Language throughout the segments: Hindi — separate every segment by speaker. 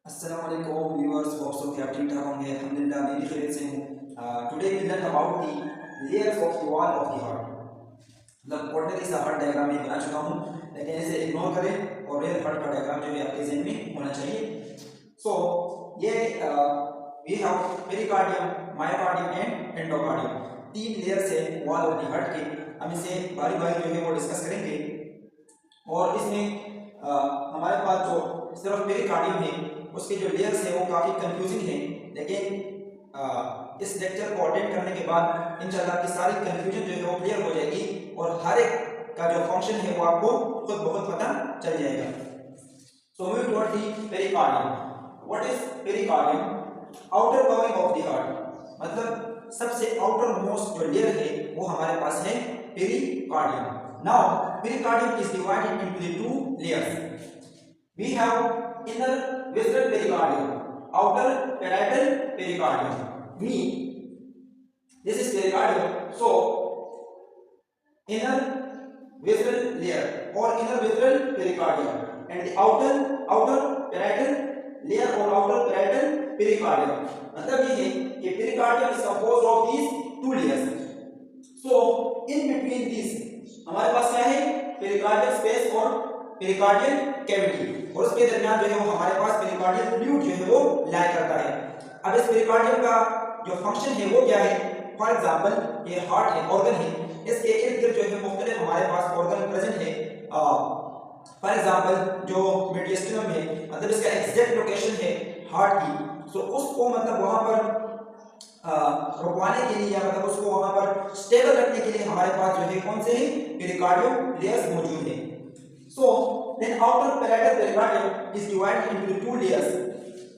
Speaker 1: अस्सलामुअलैकुम व्यूअर्स, होप सो कि आप ठीक ठाक होंगे। अल्हम्दुलिल्लाह मैं भी खैरियत से हूँ। Today we learn about the layers of the wall of the heart. मतलब ऑर्डिनरी सा हार्ट डायग्राम मैं बना चुका हूँ, लेकिन इसे इग्नोर करें और रियल हार्ट का डायग्राम जो है आपके ज़हन में होना चाहिए। सो ये we have pericardium, myocardium and endocardium. तीन लेयर्स है वॉल ऑफ द हार्ट के। हम इसे बारी बारी जो है वो डिस्कस करेंगे। और इसमें हमारे पास जो सिर्फ पेरिकार्डियम है उसके जो लेयर्स है वो काफ़ी कंफ्यूजिंग है, लेकिन इस लेक्चर को अटेंड करने के बाद इंशाल्लाह की सारी कंफ्यूजन जो है वो क्लियर हो जाएगी और हर एक का जो फंक्शन है वो आपको खुद बहुत पता चल जाएगा। So moving toward the pericardium. What is pericardium? Outer covering of the heart, मतलब सबसे आउटर मोस्ट जो लेयर है वो हमारे पास है pericardium. Now, pericardium is divided into the two layers. We have inner visceral pericardium, outer parietal pericardium. This is pericardium. So, inner visceral layer or inner visceral pericardium, and the outer parietal layer or outer parietal pericardium. मतलब ये है कि pericardium is composed of these two layers. So, in between these हमारे पास क्या है? पेरिकार्डियल स्पेस और पेरिकार्डियल कैविटी, और उसके दरमियान जो है वो हमारे पास पेरिकार्डियल फ्लूइड जो है वो लाई करता है। अब इस पेरिकार्डियम का जो फंक्शन है वो क्या है? फॉर एग्जांपल ये हार्ट है, ऑर्गन है, इसके इर्द गिर्द जो है मुख्तलिफ हमारे पास ऑर्गन प्रेजेंट है। फॉर एग्जांपल जो मेडिस्टम है, मतलब इसका एग्जैक्ट लोकेशन है हार्ट की, सो उसको मतलब वहां पर रुकवाने के लिए या मतलब उसको वहां पर स्टेबल रखने के लिए हमारे पास जो है कौन से हैं? पेरिकार्डियम लेयर्स मौजूद हैं। So then outer parietal pericardium is divided into two layers.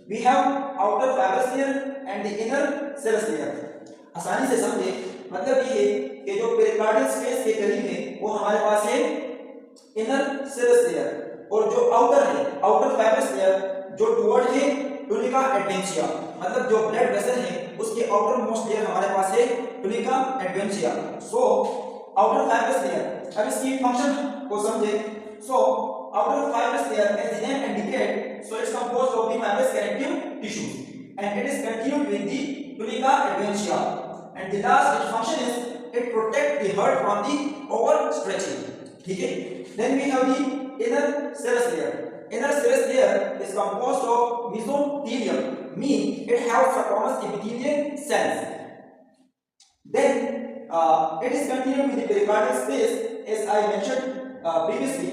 Speaker 1: We have outer fibrous layer and the inner serous layer. आसानी से समझे, मतलब ये है कि जो पेरिकार्डियल स्पेस के करीब है वो हमारे पास है इनर सेरस लेयर, और जो आउटर है, आउटर फाइब्रस लेयर, जो टुवर्ड है टुनिका एडवेंशिया, मतलब जो ब्लड वेसल है उसके आउटर मोस्ट लेयर हमारे पास है tunica adventitia. So outer fibrous layer, अब इसकी फंक्शन को समझे। So outer fibrous layer as the name indicate, so it's composed of the fibrous connective tissues and it is continued with the tunica adventitia, and the last it's function is it protect the heart from the over stretching. ठीक है। Then we have the inner serous layer. Inner serous layer is composed of mesothelium, mean it has squamous epithelial cells. Then it is continued with the pericardial space as I mentioned previously,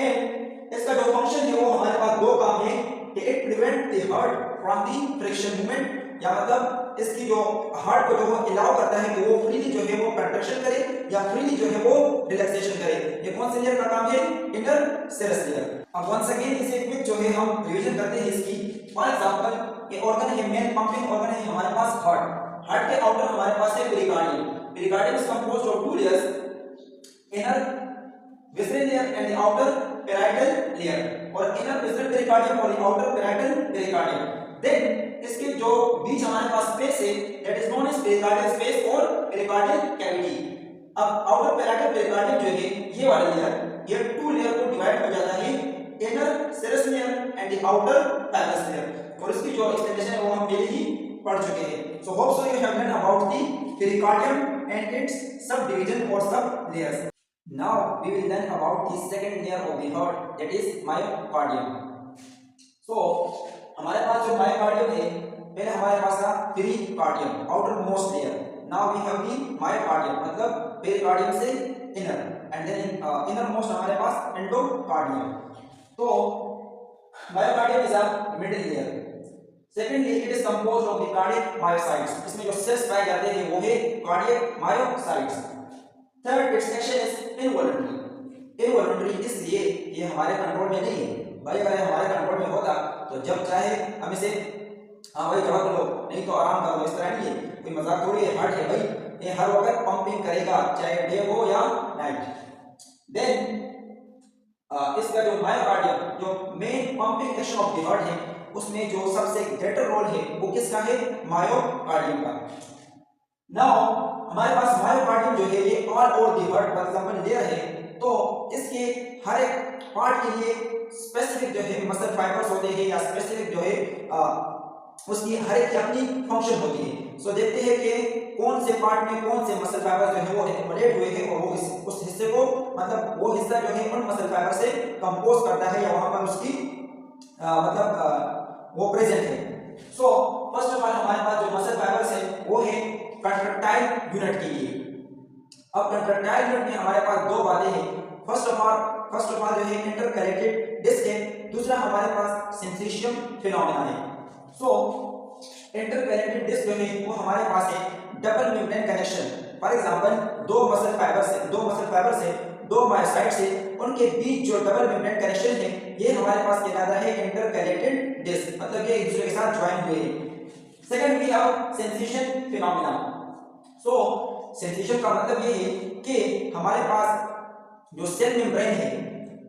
Speaker 1: and इसका जो function है वो हमारे पास दो काम है कि it prevent the heart from the friction movement, या मतलब इसकी जो हार्ट को जो वो अलाउ करता है कि वो फ्रीली जो है वो कंट्रैक्शन करे या फ्रीली जो है वो रिलैक्सेशन करे। ये कौन से लेयर का काम है? Inner serous layer. अब वंस अगेन इसे क्विक जो है हम रिवीजन करते हैं इसकी। फॉर एग्जांपल ये ऑर्गन है, मेन पंपिंग ऑर्गन है हमारे पास हार्ट। हार्ट के आउटर हमारे पास है pericardium. Pericardium is composed of two layers, inner visceral layer and the outer parietal layer, और इनर विसरल पेरिकार्डियम और आउटर पैराइटल पेरिकार्डियम। देन इसके जो बीच हमारे पास स्पेस है that is known as pericardial space और पेरिकार्डियल कैविटी। अब आउटर पैराइटल पेरिकार्डियम जो है ये वाला लेयर, ये टू लेयर को डिवाइड हो जाता है, inner serous layer and the outer fibrous layer, और इसकी जो एक्सप्लेनेशन है वो हम पहले ही पढ़ चुके हैं। So hope so you have learn about the pericardium and its subdivision और sublayers. Now we will learn about the second layer of the heart, that is myocardium. So हमारे पास जो मायोकार्डियम है, पहले हमारे पास था pericardium, outermost layer. Now we have the myocardium, मतलब पेरिकार्डियम से inner, and then innermost हमारे पास एंडोकार्डियम। तो myocardium is a middle layer. Secondly it is composed of the cardiac myocytes. इसमें जो सेल्स पाए जाते हैं वो है cardiac myocytes. Third, it's action is involuntary. Involuntary इसलिए ये हमारे कंट्रोल में नहीं है। भाई अगर हमारे कंट्रोल में होता तो जब चाहे हम इसे हाँ भाई दवा लो, नहीं तो आराम कर लो, इस तरह नहीं है, कोई मजाक थोड़ी है। हार्ट है भाई, ये हर वक्त पंपिंग करेगा चाहे डे हो या नाइट। देन इसका जो मायोकार्डियम, जो main pumping action of the heart है, उसमें जो सबसे ग्रेटर रोल है वो किसका है? मायोकार्डियम का। नाउ हमारे पास मायोकार्डियम जो है ये all over the heart, for example layer है, तो इसके हर एक पार्ट के लिए स्पेसिफिक जो है मसल फाइबर्स होते हैं या स्पेसिफिक जो है उसकी हर एक की अपनी फंक्शन होती है। सो देखते हैं कि कौन से पार्ट में कौन से मसल फाइबर जो है वो एक्युमुलेट हुए हैं और वो उस हिस्से को मतलब वो हिस्सा जो है उन मसल फाइबर से कंपोज करता है या वहां पर उसकी वो प्रेजेंट है। सो फर्स्ट ऑफ ऑल हमारे पास जो मसल फाइबर्स है वो है कंट्रैक्टाइल यूनिट के लिए। अब कंट्रैक्टाइल यूनिट में हमारे पास दो बातें हैं। फर्स्ट ऑफ ऑल जो है इंटरकैलेटेड डिस्क है, दूसरा हमारे पास सिंथेशियम फिनोमेना है। सो इंटरकैलेटेड डिस्क जो है वो हमारे पास है double membrane connection. For example दो मसल फाइबर्स है, दो मायोसाइट्स है, उनके बीच जो डबल मेम्ब्रेन कनेक्शन है ये हमारे पास कहलाता है इंटरकैलेटेड डिस्क, मतलब ये एक दूसरे के साथ ज्वाइन हुए हैं। Second we have sensation phenomena. So sensation का मतलब ये है कि हमारे पास जो सेल मेम्ब्रेन है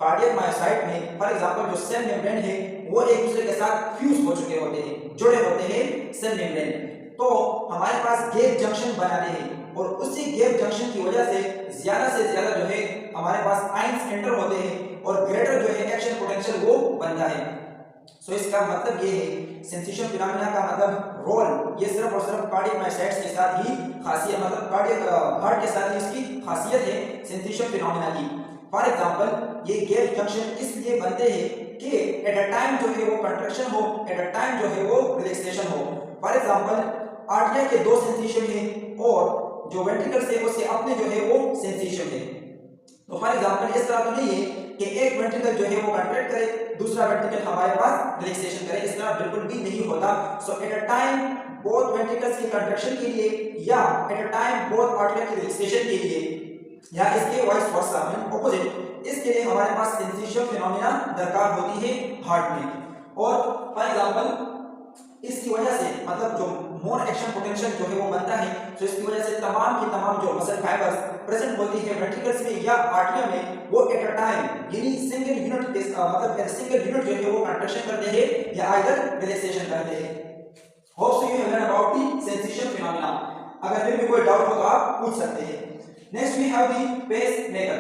Speaker 1: कार्डियक मायोसाइट में, फॉर एग्जांपल जो सेल मेम्ब्रेन है वो एक दूसरे के साथ फ्यूज हो चुके होते हैं, जुड़े होते हैं सेल मेम्ब्रेन, तो हमारे पास गैप जंक्शन बनाते हैं और उसी गैप जंक्शन की वजह से ज्यादा जो है हमारे पास आयंस एंटर होते हैं और ग्रेटर जो है एक्शन पोटेंशियल वो बनता है। सो इसका मतलब ये है सेंसेशन फिनोमेना का मतलब रोल ये सिर्फ और सिर्फ कार्डियक मायोसाइट्स के साथ ही खासियत, मतलब कार्डियक हार्ट के साथ ही इसकी खासियत है सेंसेशन फिनोमेना की। फॉर एग्जांपल ये गैप जंक्शन इसलिए बनते हैं कि एट अ टाइम जो है वो कंट्रैक्शन हो, एट अ टाइम जो है वो रिलैक्सेशन हो। फॉर एग्जांपल आर्टरिया के दो सेंसेशन है और जो वेंट्रिकल से उससे अपने जो है वो सेंसेशन है। तो फॉर एग्जांपल इस तरह तो नहीं है कि एक वेंट्रिकल जो है वो कंट्रैक्ट करे, दूसरा वेंट्रिकल हमारे पास रिलैक्सेशन करे, इस तरह बिल्कुल भी नहीं होता। So at a time both ventricles की कंट्रैक्शन के लिए या at a time both atria की रिलैक्सेशन के लिए या इसके वाइस वर्सा मीन ऑपोजिट, इसके लिए हमारे पास सेंसेशन फिनोमेना दरकार होती है हार्ट में। और फॉर एग्जांपल इसकी वजह से मतलब जो मोर एक्शन पोटेंशियल जो है वो बनता है, तो इसकी वजह से तमाम की तमाम जो मसल फाइबर्स प्रेजेंट होती है वेंट्रिकल्स में या आर्टरिया में वो एट अ टाइम यानी सिंगल यूनिट मतलब सिंगल यूनिट जो है वो कंट्रैक्शन करते हैं या आइदर रिलैक्सेशन करते हैं। Hope so you have learn about the sensation phenomena. अगर फिर भी कोई डाउट हो तो आप पूछ सकते हैं। Next we have the pacemaker,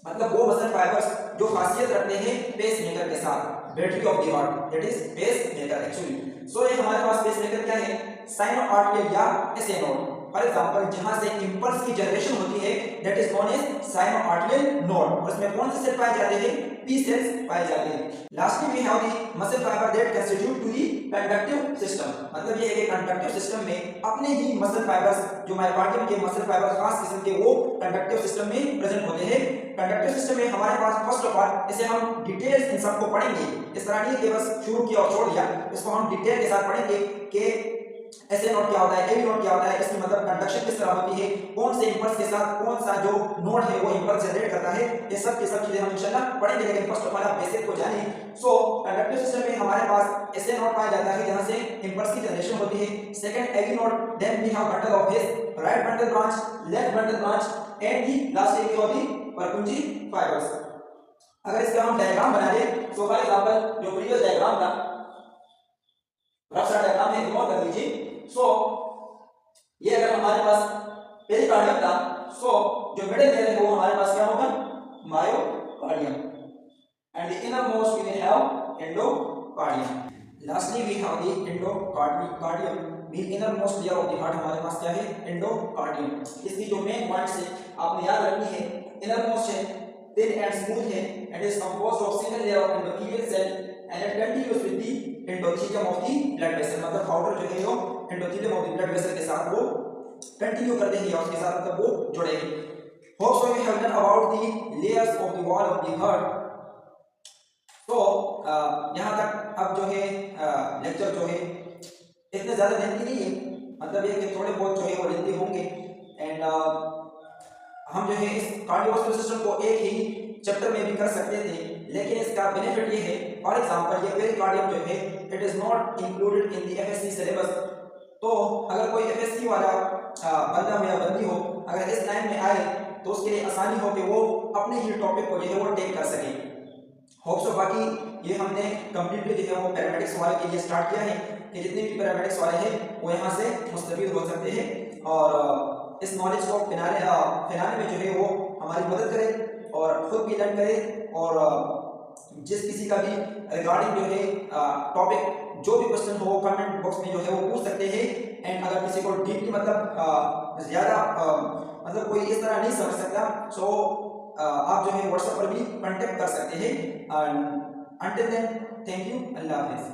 Speaker 1: मतलब वो मसल फाइबर्स जो खासियत रखते हैं पेस मेकर के साथ, battery of the heart, that is pacemaker actually. So ये हमारे पास पेस मेकर क्या है, साइनो आर्टरियल या एसए नोड। फॉर एग्जांपल जहां से इंपल्स की जनरेशन होती है that is known as sino arterial node, और इसमें कौन से सेल पाए जाते हैं, पी सेल्स पाए जाते हैं। Lastly we have the muscle fibre that constitute to the conductive system, मतलब ये है कि कंडक्टिव सिस्टम में अपने ही मसल फाइबर्स जो मायोकार्डियम के मसल फाइबर खास किस्म के वो कंडक्टिव सिस्टम में प्रेजेंट होते हैं। कंडक्टिव सिस्टम में हमारे पास फर्स्ट ऑफ ऑल इसे हम डिटेल्स इन सबको पढ़ेंगे, इस तरह नहीं कि बस शुरू किया और छोड़ दिया, इसको हम डिटेल के साथ पढ़ेंगे कि एसए नोड क्या होता है, एबी नोड क्या होता है, इसकी मतलब कंडक्शन किस तरह होती है, कौन से इंपल्स के साथ कौन सा जो नोड है वो इंपल्स जनरेट करता है, ये सब की सब चीजें हम इंशाल्लाह पढ़ेंगे। लेकिन फर्स्ट ऑफ ऑल आप बेसिक को जानिए। सो कंडक्टिव सिस्टम में हमारे पास एसए नोड पाया जाता है जहां से इंपल्स की जनरेशन होती है। Second AV node, then we have bundle of His right bundle branch, left bundle branch and the last AV of the Purkinje fibres. अगर इसका हम डायग्राम बना ले, सो फॉर एग्जांपल जो प्रीवियस डायग्राम था रफ सा डायग्राम है, इग्नोर कर लीजिए। सो ये अगर हमारे पास पेरिकार्डियम था, सो जो मिडिल लेयर है वो हमारे पास क्या होगा, myocardium, and the innermost we have endocardium. Lastly we have the endocardium, the innermost layer of the heart हमारे पास क्या है, एंडोकार्डियम। इसकी जो मेन पॉइंट्स है आपने याद रखनी है, इनर मोस्ट है, thin and smooth है, and is composed of single layer of endothelial cell and it continues with the endothelium of the blood vessel, मतलब outer जो है वो endothelium of the blood vessel के साथ वो कंटिन्यू करते हैं या उसके साथ मतलब वो जुड़े हैं। Hope so you have learned about the layers of the wall of the heart। तो यहाँ तक अब जो है लेक्चर जो है इतने ज्यादा लेंथी नहीं है, मतलब ये कि थोड़े बहुत जो है वो लेंथी होंगे, एंड हम जो है इस कार्डियोवास्कुलर सिस्टम को एक ही चैप्टर में भी कर सकते थे, लेकिन इसका बेनिफिट ये है, फॉर एग्जांपल ये पेरिकार्डियम जो है it is not included in the FSc syllabus. तो अगर कोई एफएससी वाला बंदा हो या बंदी हो अगर इस लाइन में आए तो उसके लिए आसानी हो कि वो अपने ही टॉपिक को जो है वो टेक कर सके। होप सो बाकी ये हमने कंप्लीटली जो है वो पैरामेडिक्स वाले के लिए स्टार्ट किया है कि जितने भी पैरामेडिक्स वाले हैं वो यहाँ से मुस्तफीद हो सकते हैं और इस नॉलेज को फैलाने में जो है वो हमारी मदद करे। और खुद भी लर्न करें। और जिस किसी का भी रिगार्डिंग जो है टॉपिक जो भी क्वेश्चन हो कमेंट बॉक्स में जो है वो पूछ सकते हैं। एंड अगर किसी को डीपली मतलब ज़्यादा मतलब कोई इस तरह नहीं समझ सकता सो आप जो है व्हाट्सएप पर भी कांटेक्ट कर सकते हैं। अंटिल देन थैंक यू, अल्लाह हाफिज़।